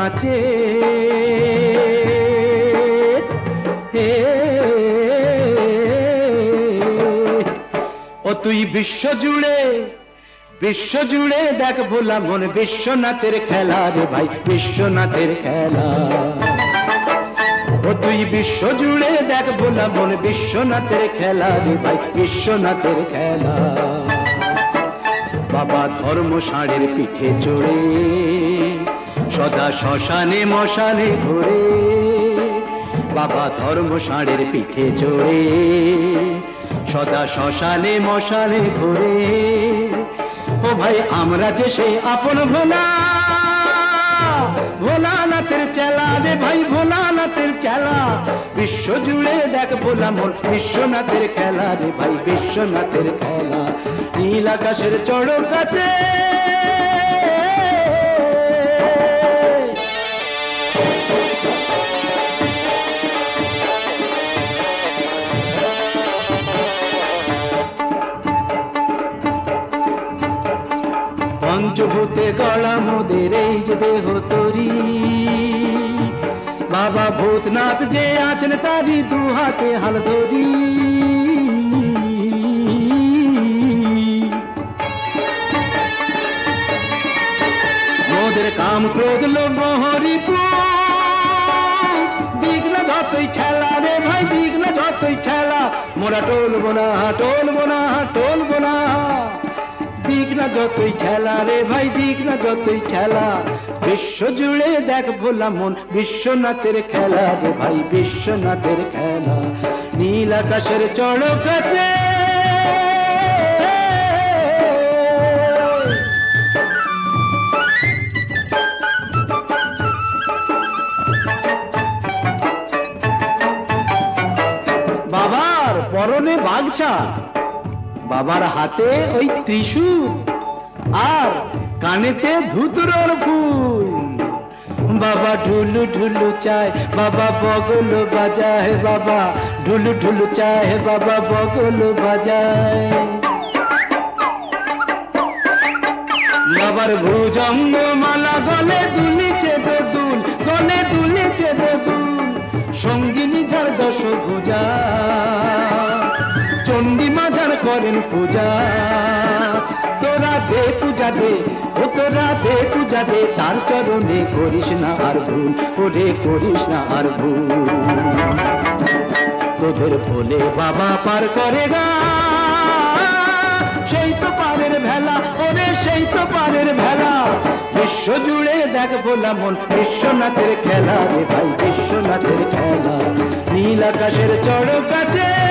নাচে ও তুই বিশ্বজুড়ে দেখ ভোলা মন বিশ্বনাথের খেলা রে ভাই বিশ্বনাথের খেলা ও তুই বিশ্বজুড়ে দেখ ভোলা মন বিশ্বনাথের খেলা রে ভাই বিশ্বনাথের খেলা বাবা ধর্ম ষাঁড়ের পিঠে চড়ে সদা শ্মশানে মশানে ঘোরে বাবা ধর্ম ষাঁড়ের পিঠে চড়ে সদা শ্মশানে মশানে ঘোরে ও ভাই আমরা যে সেই আপন ভোলা ভোলানাথের চেলা রে ভাই ভোলানাথের চেলা বিশ্বজুড়ে দেখ ভোলা মন বিশ্বনাথের খেলা রে ভাই বিশ্বনাথের খেলা নীল আকাশের চড়ক আছে পঞ্চভূতে গড়া মোদের এই যে দেহ তরি বাবা ভূতনাথ যে আছেন তারি দু হাতে হাল ধরি মোদের কাম ক্রোধ লোভ হরিপু বিঘ্ন যতই ঠেলা রে ভাই বিঘ্ন যতই ঠেলা মোরা টলবো না টলবো না টলবো না বিঘ্ন যতই ঠেলা রে ভাই বিঘ্ন যতই ঠেলা বিশ্বজুড়ে দেখ ভোলা মন বিশ্বনাথের খেলা রে ভাই বিশ্বনাথের খেলা নীল আকাশের চড়ক আছে বাবার পরনে বাগছা বাবার হাতে ওই ত্রিশূল আর কানেতে ধুতুরর ফুল বাবা ঢুলু ঢুলু চায় বাবা বগল বাজায় বাবা ঢুলু ঢুলু চায় বাবা বগল বাজায় বাবার ভুজঙ্গ মালা গলে দুলিছে দোদুল গলে দুলিছে দোদুল সঙ্গিনী যার দশ ভুজা চণ্ডী মাজার করেন পূজা তোরা দে পূজা দে ও তোরা দে পূজা দে তার চরণে করিস না আর ভুল ওরে করিস না আর ভুল তোদের বলে বাবা পার করে গা সেই তো পারের ভেলা ওরে সেই তো পারের ভেলা বিশ্বজুড়ে দেখ ভোলা মন বিশ্বনাথের খেলা রে ভাই বিশ্বনাথের খেলা নীল আকাশের চড়ক আছে